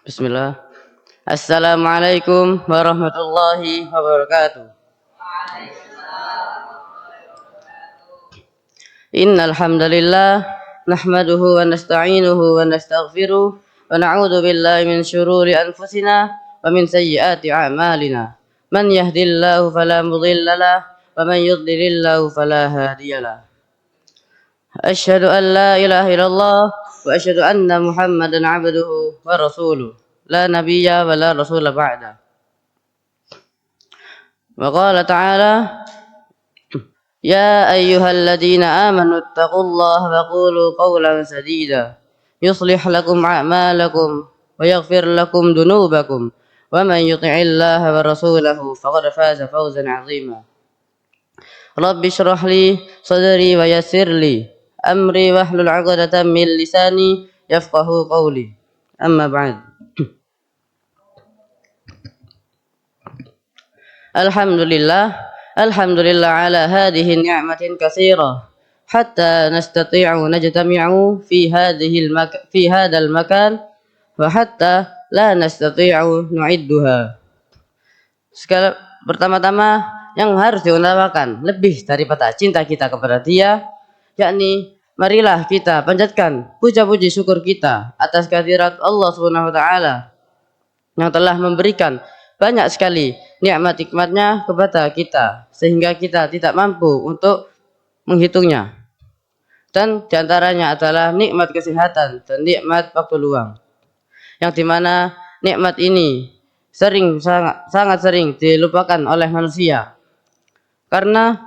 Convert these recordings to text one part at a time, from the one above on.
Bismillah. Assalamualaikum warahmatullahi wabarakatuh. Innal hamdalillah nahmaduhu wa nasta'inuhu wa nastaghfiruh wa na'udzu billahi min syururi anfusina wa min sayyiati a'malina. Man yahdihillahu fala mudilla lahu wa man yudlilillahu fala hadiyalah. Asyhadu an la ilaha illallah wa asyhadu anna Muhammadan 'abduhu wa rasuluh. La nabiyya wa la rasula ba'da. Wa qala ta'ala يا أيها الذين آمنوا اتقوا الله وقولوا قولا سديدا يصلح لكم أعمالكم ويغفر لكم ذنوبكم ومن يطع الله ورسوله فقد فاز فوزا عظيما رب اشرح لي صدري ويسر لي أمري واحلل عقدة من لساني يفقه قولي أما بعد Alhamdulillah ala hadhihi ni'matin katsirah hatta nastati'u najtami'u fi hadzal makan wa hatta la nastati'u nu'idduha. Sekali pertama-tama yang harus diutamakan lebih daripada cinta kita kepada Dia, yakni marilah kita panjatkan puja-puji syukur kita atas kehadirat Allah Subhanahu wa taala yang telah memberikan banyak sekali nikmat-nikmatnya kepada kita sehingga kita tidak mampu untuk menghitungnya. Dan diantaranya adalah nikmat kesehatan dan nikmat waktu luang, yang dimana nikmat ini sangat sering dilupakan oleh manusia karena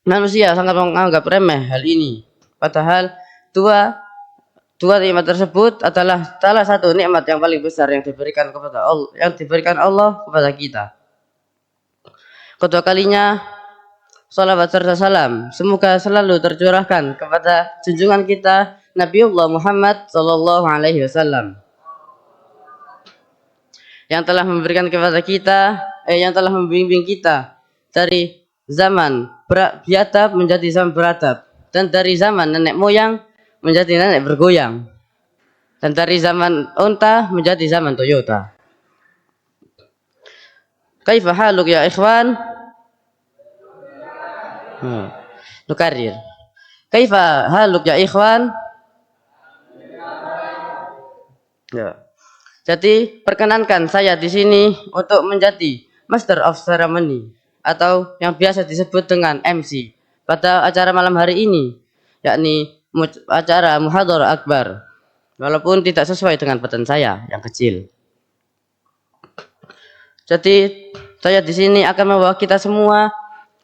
manusia sangat menganggap remeh hal ini. Padahal dua nikmat tersebut adalah salah satu nikmat yang paling besar yang diberikan Allah kepada kita. Kedua kalinya salawat serta salam semoga selalu tercurahkan kepada junjungan kita Nabiullah Muhammad sallallahu alaihi wasallam yang telah memberikan kepada kita yang telah membimbing kita dari zaman biadab menjadi zaman beradab, dan dari zaman nenek moyang menjadi nenek bergoyang, dan dari zaman unta menjadi zaman Toyota. Kaifa haluk ya ikhwan? Nukarir. Kaifa haluk ya ikhwan? Ya. Jadi perkenankan saya di sini untuk menjadi Master of Ceremony atau yang biasa disebut dengan MC pada acara malam hari ini, yakni acara Muhadharah Akbar, walaupun tidak sesuai dengan badan saya yang kecil. Jadi saya di sini akan membawa kita semua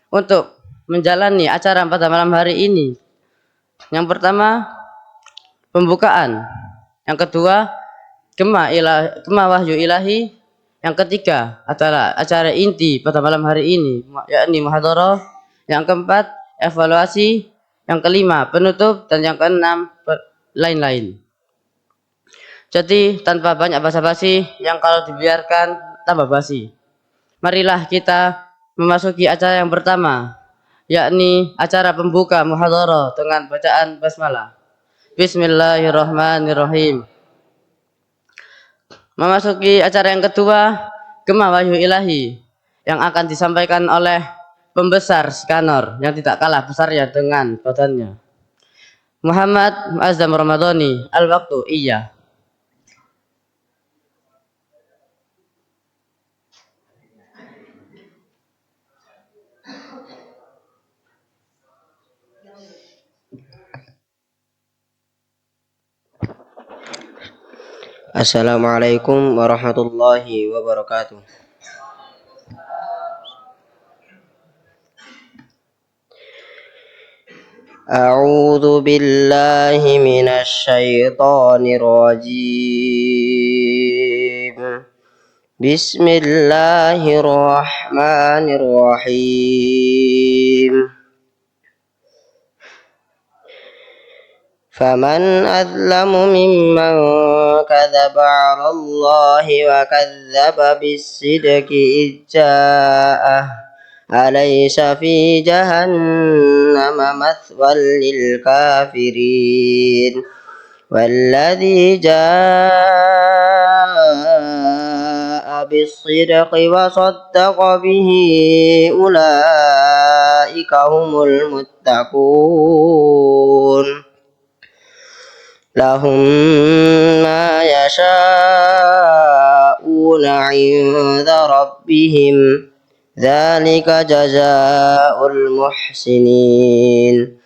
untuk menjalani acara pada malam hari ini. Yang pertama pembukaan, yang kedua Gema Wahyu Ilahi, yang ketiga adalah acara inti pada malam hari ini, yakni Muhadharah, yang keempat evaluasi, yang kelima penutup, dan yang keenam lain-lain. Jadi tanpa banyak basa-basi yang kalau dibiarkan tambah basi, marilah kita memasuki acara yang pertama, yakni acara pembuka Muhadharah dengan bacaan basmalah. Bismillahirrahmanirrahim. Memasuki acara yang kedua, Gema Wahyu Ilahi, yang akan disampaikan oleh pembesar Skanor yang tidak kalah besarnya dengan badannya, Muhammad Muazzam Ramadhani. Al-waktu iya. Assalamualaikum warahmatullahi wabarakatuh. A'udzu billahi minasy syaithanir rajim. Bismillahirrahmanirrahim. فمن أظلم ممن كذب على الله وكذب بالصدق إذ جاءه أليس في جهنم مثوى للكافرين والذي جاء بالصدق وصدق به أولئك هم المتقون لهم ما يشاءون عند ربهم ذلك جزاء المحسنين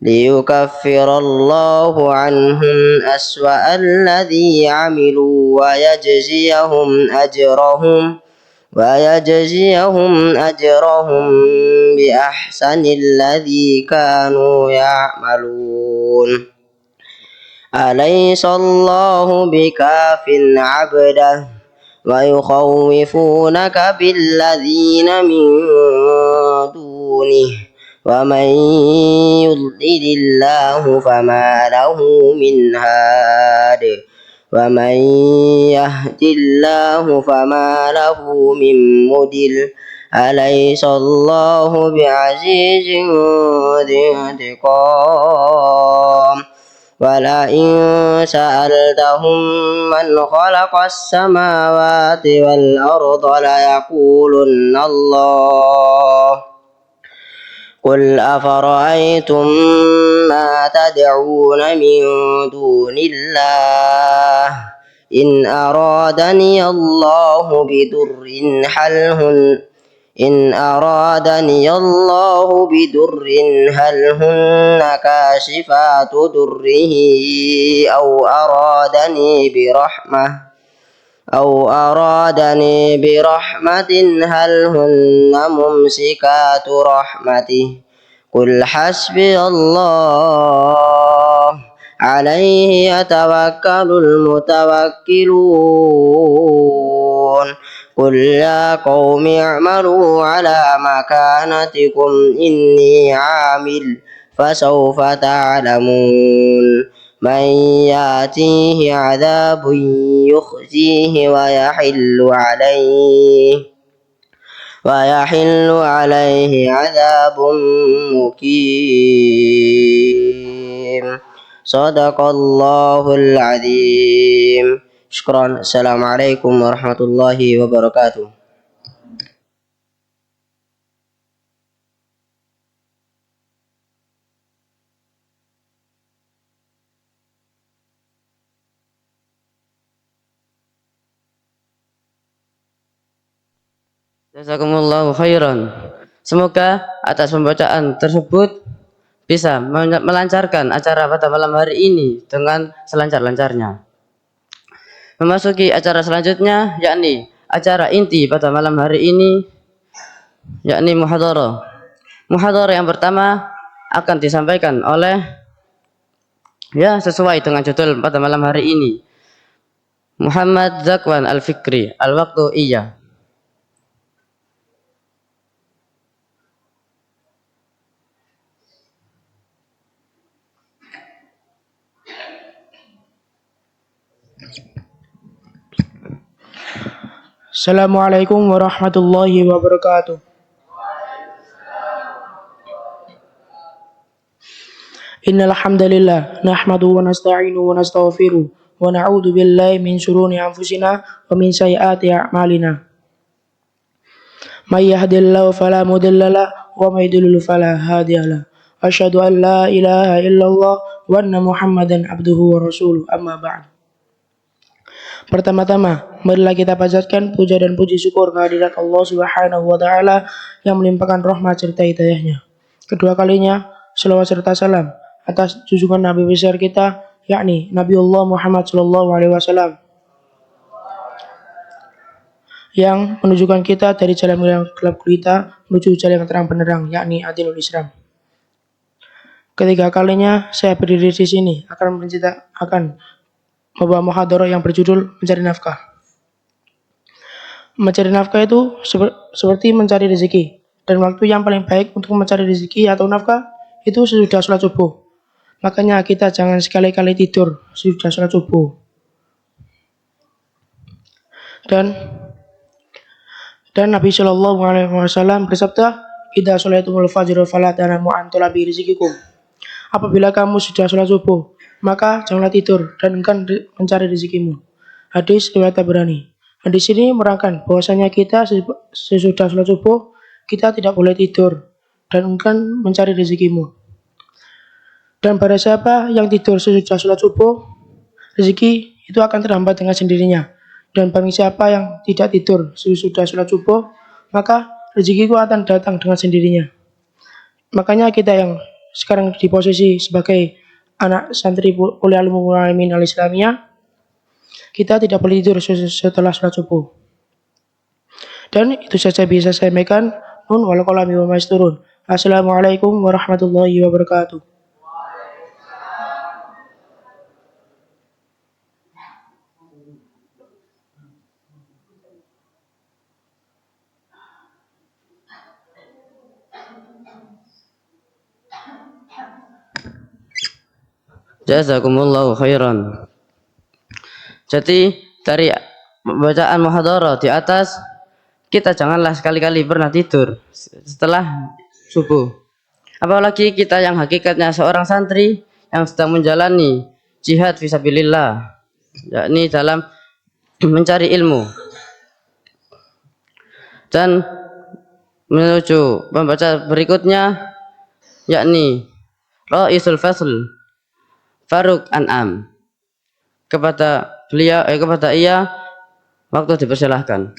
ليكفر الله عنهم أسوأ الذي عملوا ويجزيهم أجرهم بأحسن الذي كانوا يعملون أليس الله بكاف عبده ويخوفونك بالذين من دونه ومن يضلل الله فما له من هاد ومن يهد الله فما له من مضل أليس الله بعزيز ذي انتقام ولئن سألتهم من خلق السماوات والأرض ليقولن الله قل أفرأيتم ما تدعون من دون الله إن أرادني الله بضر هل هن كاشفات ضره أو أرادني برحمة هل هن ممسكات رحمته قل حسبي الله عليه يتوكل المتوكلون قل يا قوم اعملوا على مكانتكم إني عامل فسوف تعلمون من يأتيه عذاب يخزيه ويحل عليه عذاب مقيم صدق الله العظيم شكرا السلام عليكم ورحمة الله وبركاته Jazakumullahu khairan. Semoga atas pembacaan tersebut bisa melancarkan acara pada malam hari ini dengan selancar-lancarnya. Memasuki acara selanjutnya, yakni acara inti pada malam hari ini, yakni muhadharah. Muhadharah yang pertama akan disampaikan oleh, sesuai dengan judul pada malam hari ini, Muhammad Zakwan Al-Fikri, Al-Waqtu Iya. Assalamualaikum warahmatullahi wabarakatuh. Innal hamdalillah nahmaduhu wa nasta'inuhu wa nastaghfiruh wa na'udzu billahi min shururi anfusina wa min sayyiati a'malina. May yahdihillahu fala mudilla lahu wa may yudlil fala hadiya lahu. Asyhadu an la ilaha illallah wa anna Muhammadan abduhu wa rasuluh. Amma ba'd. Pertama-tama, marilah kita panjatkan puja dan puji syukur kehadirat Allah Subhanahu wa taala yang melimpahkan rahmat serta hidayahnya. Kedua kalinya, selawat serta salam atas junjungan Nabi besar kita, yakni Nabiullah Muhammad sallallahu alaihi wasallam, yang menunjukkan kita dari jalan yang gelap gulita menuju jalan yang terang benderang, yakni Adinul Islam. Ketiga kalinya saya berdiri di sini akan membawa muhadharah yang berjudul mencari nafkah. Mencari nafkah itu seperti mencari rezeki, dan waktu yang paling baik untuk mencari rezeki atau nafkah itu sesudah sholat subuh. Makanya kita jangan sekali-kali tidur sesudah sholat subuh. Dan Nabi Shallallahu Alaihi Wasallam bersabda, "Idza sholaitumul fajr fala tanamu an talabi rizqikum." Apabila kamu sudah sholat subuh, maka janganlah tidur dan enggan mencari rezekimu. Hadis riwayat Tabrani. Dan di sini merangkan bahwasanya kita sesudah sholat subuh kita tidak boleh tidur dan enggan mencari rezekimu. Dan pada siapa yang tidur sesudah sholat subuh, rezeki itu akan terhambat dengan sendirinya. Dan bagi siapa yang tidak tidur sesudah sholat subuh, maka rezeki itu akan datang dengan sendirinya. Makanya kita yang sekarang di posisi sebagai anak santri Kuliah Ilmu Alamin Al-Islamiyah, kita tidak boleh tidur setelah sholat subuh. Dan itu saja bisa saya sampaikan. Nun wal qalami wa ma yasturun. Assalamualaikum warahmatullahi wabarakatuh. Jazakumullahu khairan. Jadi dari bacaan muhadharah di atas, kita janganlah sekali-kali pernah tidur setelah subuh. Apalagi kita yang hakikatnya seorang santri yang sedang menjalani jihad fisabilillah, yakni dalam mencari ilmu. Dan menuju pembaca berikutnya, yakni Ra'isul Fasl Faruq An'am. Kepada beliau, kepada ia waktu dipersilahkan.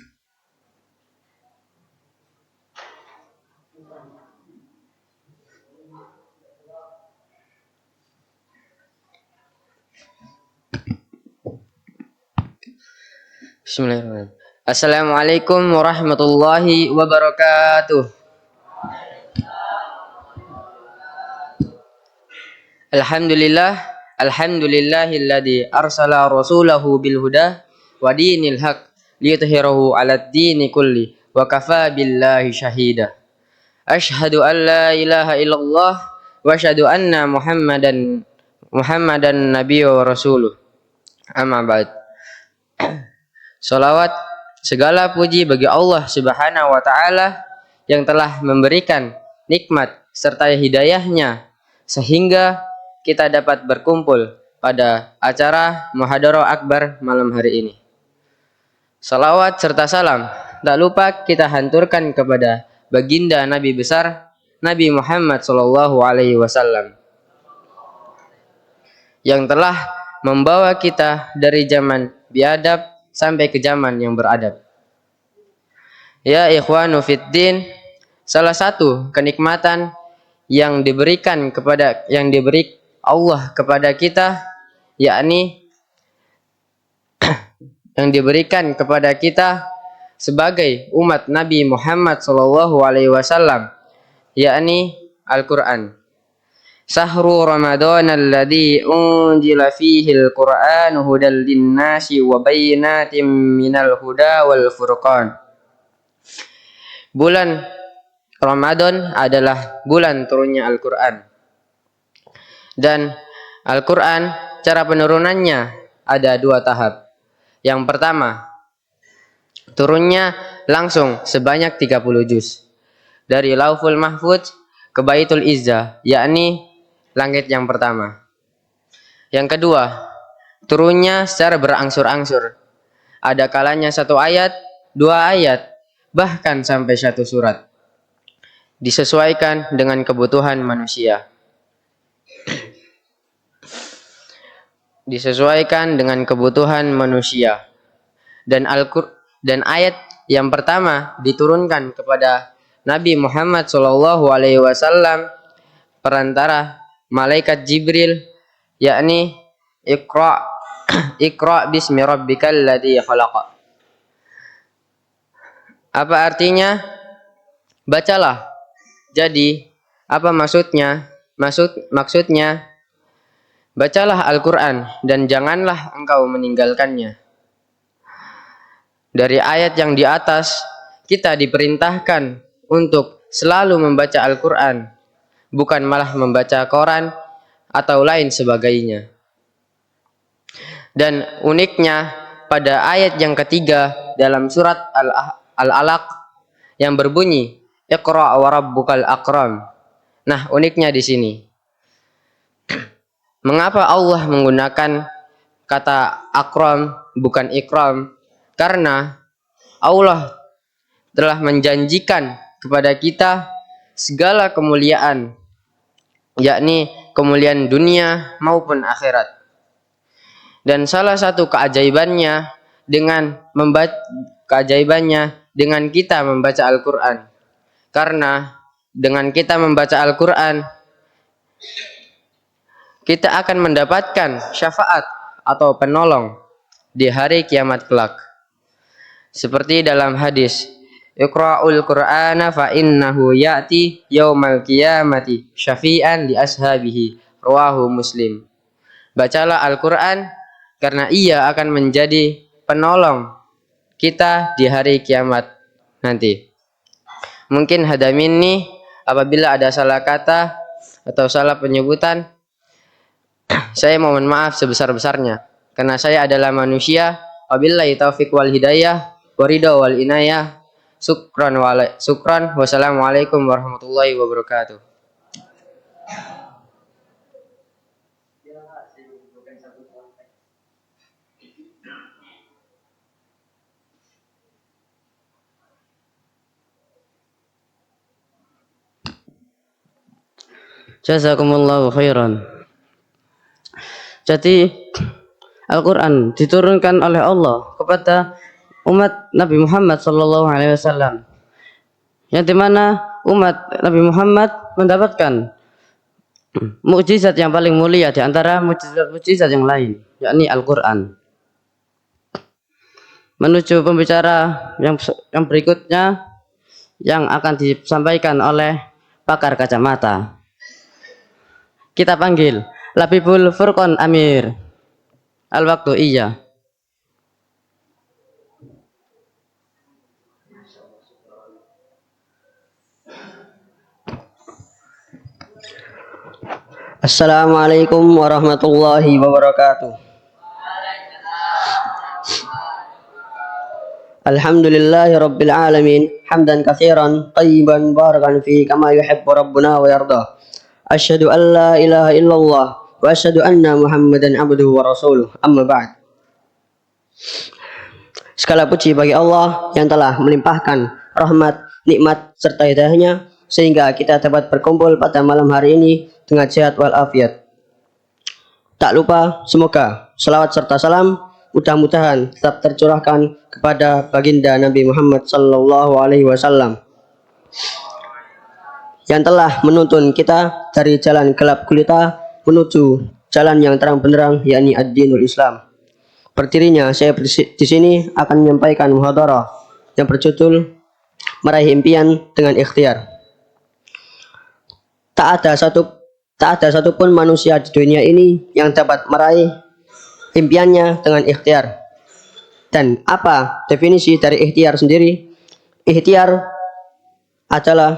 Bismillahirrahmanirrahim. Assalamualaikum warahmatullahi wabarakatuh. Alhamdulillahilladzi arsala rasulahu bil huda wa dinil haq liyudhhirahu 'alad dini kulli wa kafa billahi syahida. Asyhadu an la ilaha illallah wa asyhadu anna Muhammadan nabiyyu wa rasuluh. Amma ba'd. Salawat segala puji bagi Allah Subhanahu wa taala yang telah memberikan nikmat serta hidayahnya sehingga kita dapat berkumpul pada acara Muhadharah Akbar malam hari ini. Salawat serta salam tak lupa kita hanturkan kepada baginda Nabi besar Nabi Muhammad SAW yang telah membawa kita dari zaman biadab sampai ke zaman yang beradab. Ya ikhwanu fiddin, salah satu kenikmatan yang diberi Allah kepada kita, yakni yang diberikan kepada kita sebagai umat Nabi Muhammad SAW, yakni Al-Quran. Sahru Ramadan alladhi unjila fihi al-Quran hudal linnasi wa bayyinatin minal huda wal furqan. Bulan Ramadan adalah bulan turunnya Al-Quran. Dan Al-Quran cara penurunannya ada dua tahap. Yang pertama, turunnya langsung sebanyak 30 juz. Dari Lauful Mahfudz ke Baitul Izzah, yakni langit yang pertama. Yang kedua, turunnya secara berangsur-angsur. Ada kalanya 1 ayat, 2 ayat, bahkan sampai 1 surat. Disesuaikan dengan kebutuhan manusia. Disesuaikan dengan kebutuhan manusia. Dan ayat yang pertama diturunkan kepada Nabi Muhammad SAW perantara malaikat Jibril, yakni Iqra bismi rabbikal ladzi khalaq. Apa artinya? Bacalah. Jadi, apa maksudnya? Maksudnya bacalah Al-Quran dan janganlah engkau meninggalkannya. Dari ayat yang di atas, kita diperintahkan untuk selalu membaca Al-Quran, bukan malah membaca Quran atau lain sebagainya. Dan uniknya pada ayat yang ketiga dalam surat Al-Alaq yang berbunyi Iqra wa rabbukal akram. Nah, uniknya di sini. Mengapa Allah menggunakan kata akram bukan ikram? Karena Allah telah menjanjikan kepada kita segala kemuliaan, yakni kemuliaan dunia maupun akhirat. Dan salah satu keajaibannya dengan kita membaca Al-Quran. Karena dengan kita membaca Al-Quran, kita akan mendapatkan syafaat atau penolong di hari kiamat kelak. Seperti dalam hadis, Iqra'ul Qur'ana fa innahu ya'ti yaumal qiyamati syafi'an li ashabihi. Rawahu Muslim. Bacalah Al-Quran karena ia akan menjadi penolong kita di hari kiamat nanti. Mungkin hadamin nih, apabila ada salah kata atau salah penyebutan, saya mohon maaf sebesar-besarnya. Karena saya adalah manusia. Wabillahi taufiq wal hidayah, waridha wal inayah. Syukran. Wassalamualaikum warahmatullahi wabarakatuh. Jazakumullahu khairan. Jadi Al-Quran diturunkan oleh Allah kepada umat Nabi Muhammad SAW, yang dimana umat Nabi Muhammad mendapatkan mukjizat yang paling mulia di antara mukjizat yang lain, yakni Al-Quran. Menuju pembicara yang berikutnya yang akan disampaikan oleh pakar kacamata. Kita panggil Labibul Furqan Amir. Al-waktu iya. Assalamualaikum warahmatullahi wabarakatuh. Alhamdulillahi rabbil alamin, hamdan katsiran tayyiban barakan fi kama yuhibbu rabbuna wa yarda. Asyhadu an la ilaha illallah wa asyhadu anna Muhammadan abduhu wa rasuluh. Amma ba'd. Segala puji bagi Allah yang telah melimpahkan rahmat, nikmat serta hidayahnya sehingga kita dapat berkumpul pada malam hari ini dengan sehat walafiat. Tak lupa semoga selawat serta salam mudah-mudahan tetap tercurahkan kepada baginda Nabi Muhammad sallallahu alaihi wasallam yang telah menuntun kita dari jalan gelap gulita menuju jalan yang terang benderang, yakni ad-dinul Islam. Berdirinya saya di sini akan menyampaikan muhadarah yang berjudul Meraih Impian dengan Ikhtiar. Tak ada satupun manusia di dunia ini yang dapat meraih impiannya dengan ikhtiar. Dan apa definisi dari ikhtiar sendiri? Ikhtiar adalah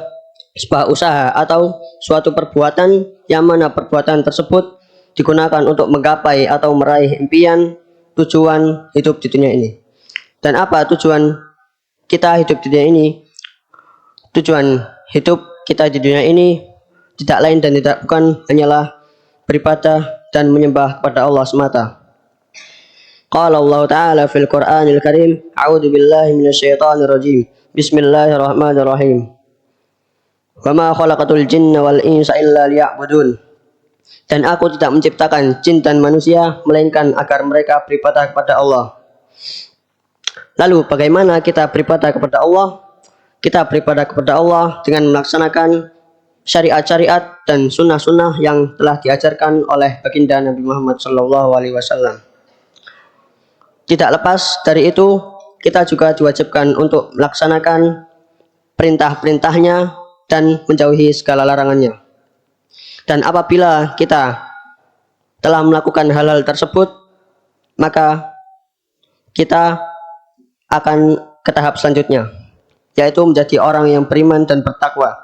sebuah usaha atau suatu perbuatan yang mana perbuatan tersebut digunakan untuk menggapai atau meraih impian tujuan hidup di dunia ini. Dan apa tujuan kita hidup di dunia ini? Tujuan hidup kita di dunia ini tidak lain dan tidak bukan hanyalah beribadah dan menyembah kepada Allah semata. Qala Allah Ta'ala fil Qur'anil Karim, A'udzu billahi minasyaitonir rajim. Bismillahirrahmanirrahim. Wa ma khalaqatul jinna wal insa illa liya'budun. Dan aku tidak menciptakan jin dan manusia melainkan agar mereka beribadah kepada Allah. Lalu bagaimana kita beribadah kepada Allah? Kita beribadah kepada Allah dengan melaksanakan syariat-syariat dan sunnah-sunnah yang telah diajarkan oleh baginda Nabi Muhammad SAW. Tidak lepas dari itu, kita juga diwajibkan untuk melaksanakan perintah-perintahnya dan menjauhi segala larangannya. Dan apabila kita telah melakukan hal-hal tersebut, maka kita akan ke tahap selanjutnya, yaitu menjadi orang yang beriman dan bertakwa.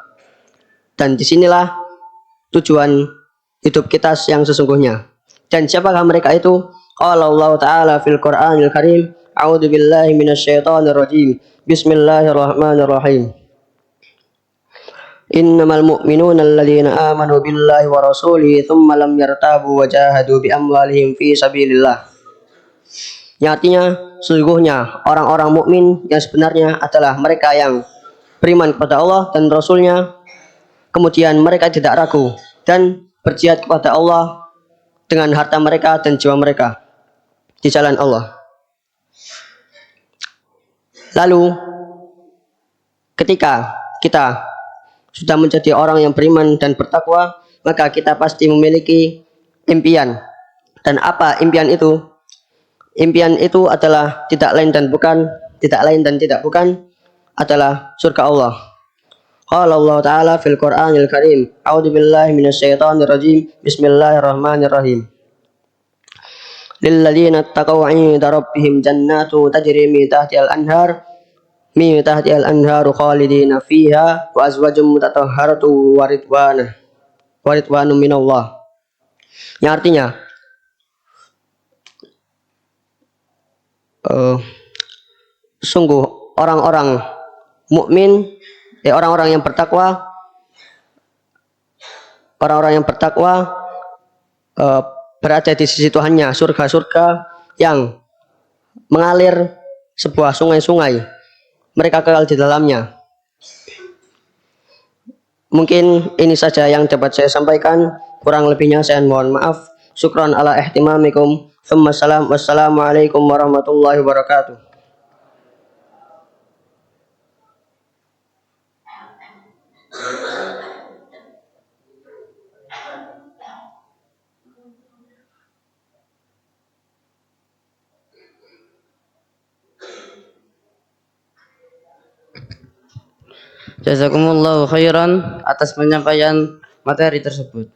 Dan disinilah tujuan hidup kita yang sesungguhnya. Dan siapakah mereka itu? Qala Allah Ta'ala fil Qur'anil Karim, A'udzu billahi minasyaitonir rajim. Bismillahirrahmanirrahim. Innamal mu'minuna alladzina amanu billahi wa rasulihi thumma lam yartabu wa jahadu bi amwalihim fi sabilillah. Yang artinya sesungguhnya orang-orang mukmin yang sebenarnya adalah mereka yang beriman kepada Allah dan Rasul-Nya, kemudian mereka tidak ragu dan berjihad kepada Allah dengan harta mereka dan jiwa mereka di jalan Allah. Lalu ketika kita sudah menjadi orang yang beriman dan bertakwa, maka kita pasti memiliki impian. Dan apa impian itu? Impian itu adalah tidak lain dan tidak bukan adalah surga Allah. Qala Allah Ta'ala fil Qur'anil Karim, A'udzu billahi minasyaitonir rajim. Bismillahirrahmanirrahim. Lilladzina taqaw 'inda rabbihim jannatu tajri min tahtiha al-anharu khalidina fiha wa azwajum mutatahharatu wa ridwanun minallah. Yang artinya sungguh orang-orang mukmin, orang-orang yang bertakwa berada di sisi Tuhannya, surga-surga yang mengalir sebuah sungai-sungai, mereka kekal di dalamnya. Mungkin ini saja yang dapat saya sampaikan, kurang lebihnya saya mohon maaf. Syukran ala ihtimamikum. Wassalamualaikum warahmatullahi wabarakatuh. Jazakumullahu khairan atas penyampaian materi tersebut.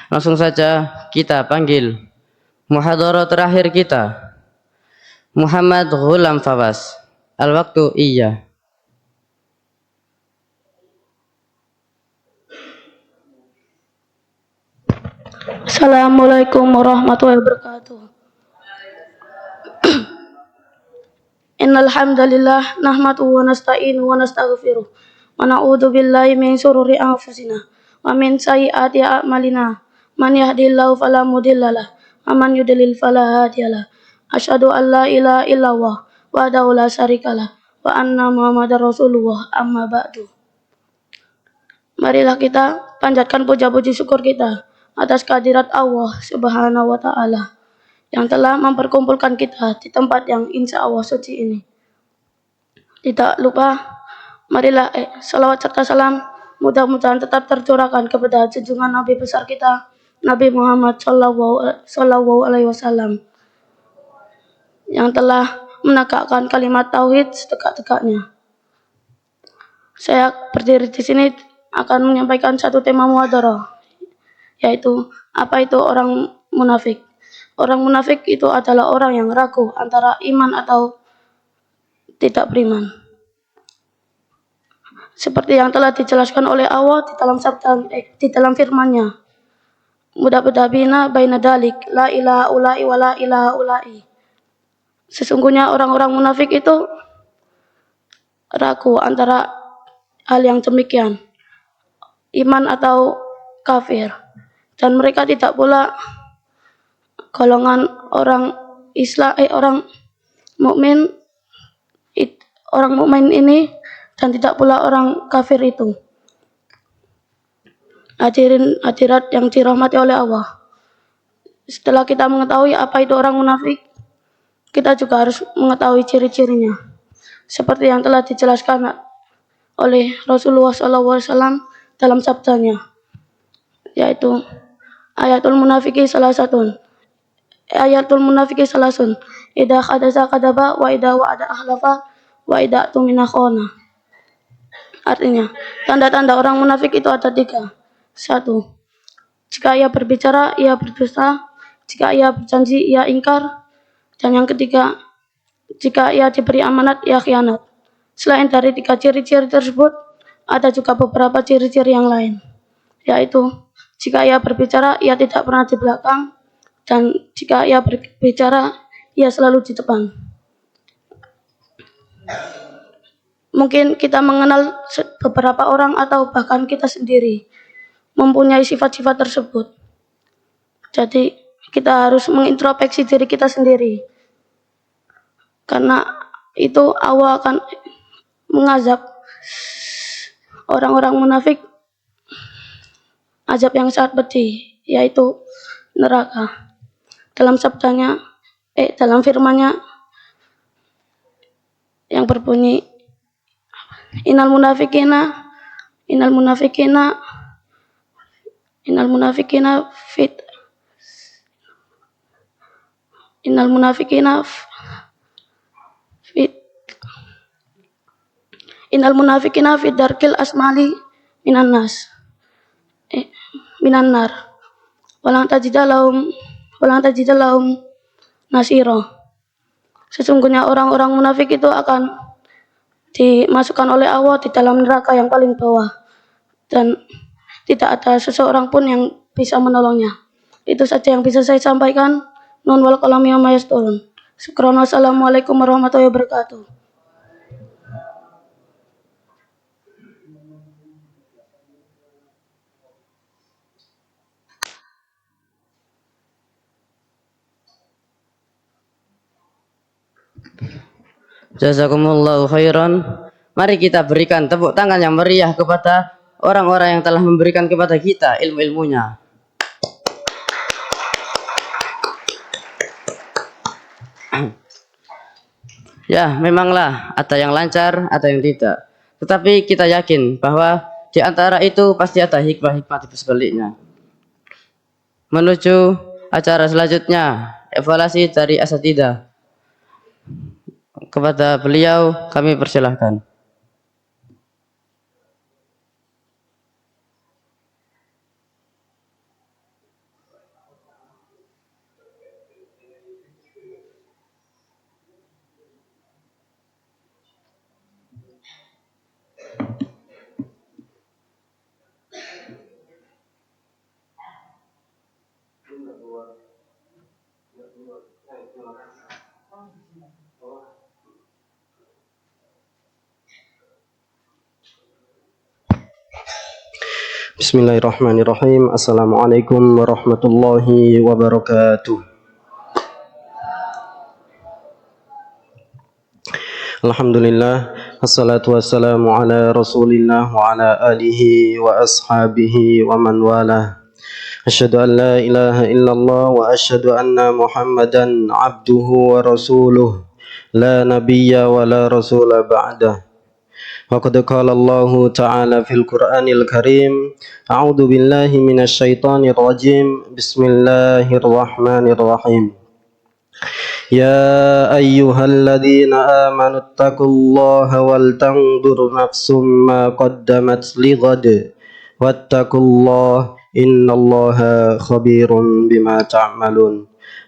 Langsung saja kita panggil muhadharah terakhir kita, Muhammad Ghulam Fawaz. Al-waktu iya. Assalamualaikum warahmatullahi wabarakatuh. Innal hamdalillah nahmaduhu wa nasta'inuhu wa nastaghfiruh wa na'udzu billahi min shururi anfusina wa min sayyiati a'malina. Man yahdihillahu fala mudhillalah wa man yudlil fala hadiyalah. Asyhadu an la ilaha illallah wahdahu la syarikalah wa anna Muhammadar Rasulullah, amma ba'du. Marilah kita panjatkan puja-puji syukur kita atas kehadirat Allah Subhanahu wa Ta'ala yang telah memperkumpulkan kita di tempat yang insya Allah suci ini. Tidak lupa, marilah salawat serta salam mudah-mudahan tetap tercurahkan kepada junjungan Nabi besar kita, Nabi Muhammad Sallallahu Alaihi Wasallam, yang telah menegakkan kalimat tauhid setegak-tegaknya. Saya berdiri di sini akan menyampaikan satu tema muhadharah, yaitu apa itu orang munafik. Orang munafik itu adalah orang yang ragu antara iman atau tidak beriman. Seperti yang telah dijelaskan oleh Allah di dalam firman-Nya. Mudabdabina baina dalik, la ilaha ula'i wa la ilaha ula'i. Sesungguhnya orang-orang munafik itu ragu antara hal yang demikian, iman atau kafir. Dan mereka tidak pula golongan orang Islam, orang mukmin ini, dan tidak pula orang kafir itu. Hadirat yang dirahmati oleh Allah. Setelah kita mengetahui apa itu orang munafik, kita juga harus mengetahui ciri-cirinya. Seperti yang telah dijelaskan oleh Rasulullah SAW dalam sabdanya, yaitu ayatul munafiki salasun. Idza hadasa kadaba wa idza wa'ada akhlafa wa idza tumina khana. Artinya, tanda-tanda orang munafik itu ada 3. 1. Jika ia berbicara, ia berdusta. Jika ia berjanji, ia ingkar. Dan yang ketiga, jika ia diberi amanat, ia khianat. Selain dari 3 ciri-ciri tersebut, ada juga beberapa ciri-ciri yang lain, yaitu jika ia berbicara, ia tidak pernah di belakang, dan jika ia berbicara, ia selalu di depan. Mungkin kita mengenal beberapa orang atau bahkan kita sendiri mempunyai sifat-sifat tersebut. Jadi kita harus mengintrospeksi diri kita sendiri. karena itu Allah akan mengazab orang-orang munafik azab yang sangat pedih, yaitu neraka. Dalam sabdanya, dalam firman-Nya yang berbunyi, innal munafikina fit innal munafikina fit darkil asmali minan nar walang tajida lahum nasiro. Sesungguhnya orang-orang munafik itu akan dimasukkan oleh Allah di dalam neraka yang paling bawah dan tidak ada seseorang pun yang bisa menolongnya. Itu saja yang bisa saya sampaikan. Nun wal qalami wa yasturun. Syukran. Wassalamualaikum warahmatullahi wabarakatuh. Jazakumullahu khairan. Mari kita berikan tepuk tangan yang meriah kepada orang-orang yang telah memberikan kepada kita ilmu-ilmunya. Ya, memanglah ada yang lancar, ada yang tidak. Tetapi kita yakin bahwa di antara itu pasti ada hikmah-hikmah di sebaliknya. Menuju acara selanjutnya, evaluasi dari asatidzah. Kepada beliau kami persilahkan. Bismillahirrahmanirrahim. Assalamualaikum warahmatullahi wabarakatuh. Alhamdulillah, assalatu wassalamu ala rasulillah wa ala alihi wa ashabihi wa man walah. Asyhadu an la ilaha illallah wa asyhadu anna muhammadan abduhu wa rasuluh. La nabiyya wa la rasula ba'dah. وقد قال الله تعالى في القرآن الكريم أعوذ بالله من الشيطان الرجيم بسم الله الرحمن الرحيم يا أيها الذين آمنوا اتقوا الله ولتنظر نفس ما قدمت لغد واتقوا الله إن الله خبير بما تعملون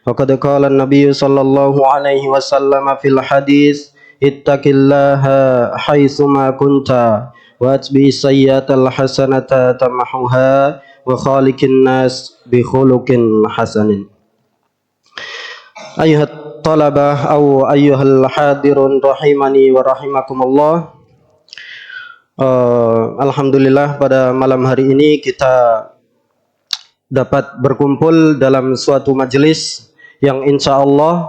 وقد قال النبي صلى الله عليه وسلم في الحديث ittaqillaha haitsuma kunta wa atbi sayyi'atal hasanata tamhuha wa khaliqin nas bi khuluqin hasanin. Ayuhat talabah aw ayyuhal hadirun rahimani wa rahimakumullah. Alhamdulillah pada malam hari ini kita dapat berkumpul dalam suatu majelis yang insyaallah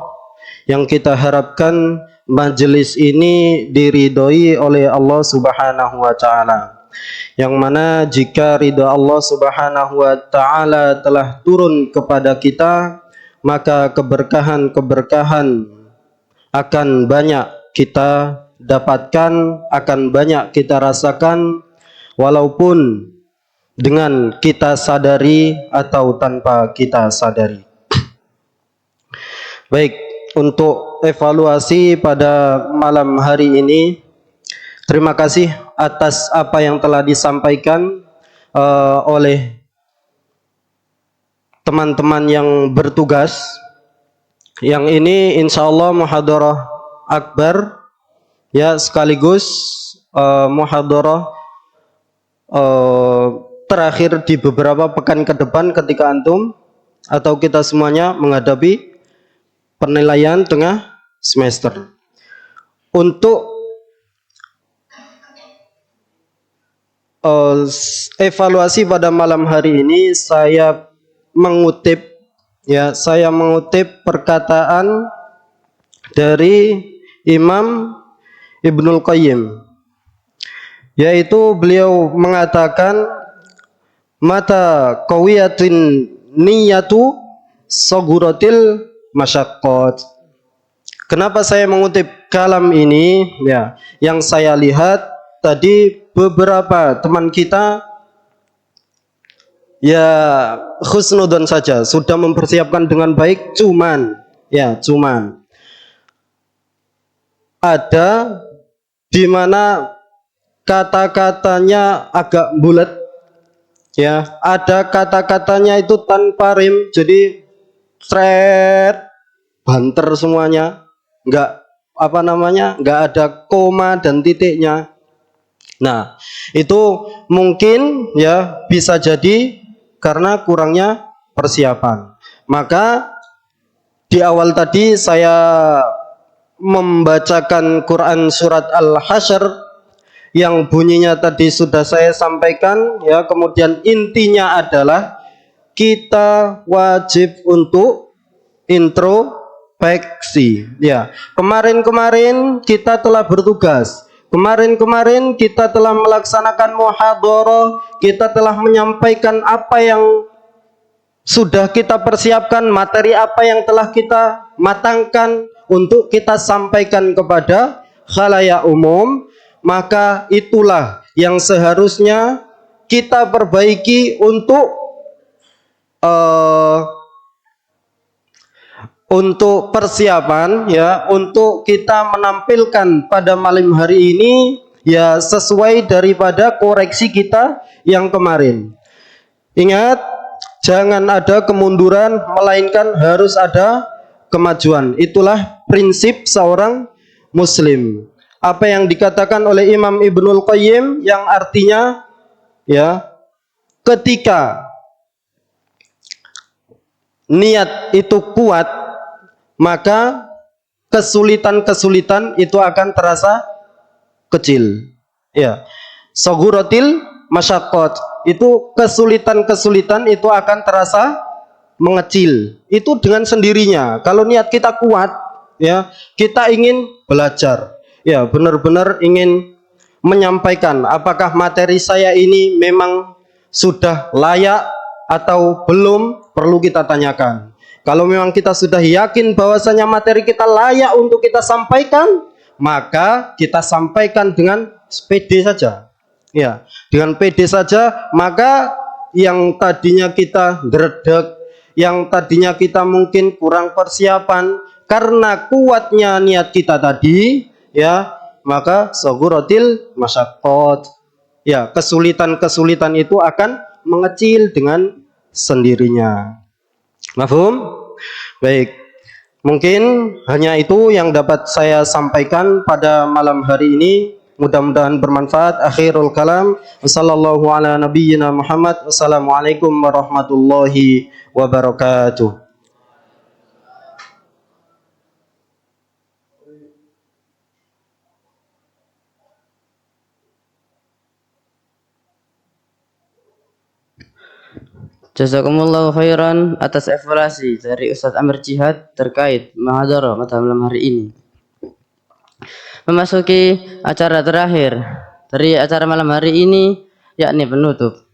yang kita harapkan majelis ini diridhoi oleh Allah Subhanahu wa taala. Yang mana jika ridha Allah Subhanahu wa taala telah turun kepada kita, maka keberkahan-keberkahan akan banyak kita dapatkan, akan banyak kita rasakan walaupun dengan kita sadari atau tanpa kita sadari. Baik, untuk evaluasi pada malam hari ini, terima kasih atas apa yang telah disampaikan oleh teman-teman yang bertugas. Yang ini insya Allah muhadarah akbar, ya, sekaligus muhadarah terakhir di beberapa pekan ke depan ketika antum atau kita semuanya menghadapi penilaian tengah semester. Untuk evaluasi pada malam hari ini saya mengutip perkataan dari Imam Ibnul Qayyim, yaitu beliau mengatakan mata qawiyatin niyatu saguratil masyaqqat. Kenapa saya mengutip kalam ini? Ya, yang saya lihat tadi beberapa teman kita ya khusnudon saja sudah mempersiapkan dengan baik, cuman ada di mana kata-katanya agak bulat, ya, ada kata-katanya itu tanpa rem, jadi thread banter semuanya, nggak ada koma dan titiknya. Nah, itu mungkin ya bisa jadi karena kurangnya persiapan. Maka di awal tadi saya membacakan Quran surat Al-Hasyr yang bunyinya tadi sudah saya sampaikan, ya. Kemudian intinya adalah kita wajib untuk introspeksi, ya. Kemarin kita telah bertugas, kemarin kita telah melaksanakan muhadharah, kita telah menyampaikan apa yang sudah kita persiapkan, materi apa yang telah kita matangkan untuk kita sampaikan kepada khalayak umum. Maka itulah yang seharusnya kita perbaiki untuk persiapan, ya, untuk kita menampilkan pada malam hari ini ya sesuai daripada koreksi kita yang kemarin. Ingat, jangan ada kemunduran, melainkan harus ada kemajuan. Itulah prinsip seorang muslim. Apa yang dikatakan oleh Imam Ibnul Qayyim, yang artinya ya, ketika niat itu kuat, maka kesulitan-kesulitan itu akan terasa kecil. Ya, saguratil masyaqqat, itu kesulitan-kesulitan itu akan terasa mengecil. Itu dengan sendirinya. Kalau niat kita kuat, ya, kita ingin belajar, ya, benar-benar ingin menyampaikan apakah materi saya ini memang sudah layak atau belum, perlu kita tanyakan. Kalau memang kita sudah yakin bahwasanya materi kita layak untuk kita sampaikan, maka kita sampaikan dengan pede saja. Ya, dengan pede saja, maka yang tadinya kita dredeg, yang tadinya kita mungkin kurang persiapan, karena kuatnya niat kita tadi, ya, maka saguratil masyaqqat, ya, kesulitan-kesulitan itu akan mengecil dengan sendirinya. Mafhum? Baik, mungkin hanya itu yang dapat saya sampaikan pada malam hari ini. Mudah-mudahan bermanfaat. Akhirul kalam, sallallahu ala nabiyyina Muhammad. Wassalamualaikum warahmatullahi wabarakatuh. Jazakumullahu khairan atas evaluasi dari Ustadz Amir Jihad terkait muhadharah pada malam hari ini. Memasuki acara terakhir dari acara malam hari ini, yakni penutup.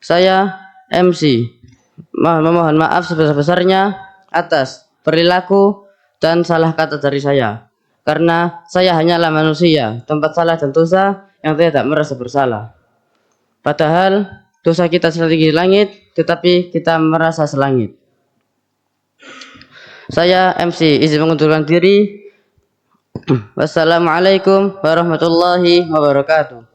Saya MC memohon maaf sebesar-besarnya atas perilaku dan salah kata dari saya, karena saya hanyalah manusia, tempat salah dan dosa yang tidak merasa bersalah. Padahal dosa kita setinggi langit, tetapi kita merasa selangit. Saya MC izin mengundurkan diri. Wassalamualaikum warahmatullahi wabarakatuh.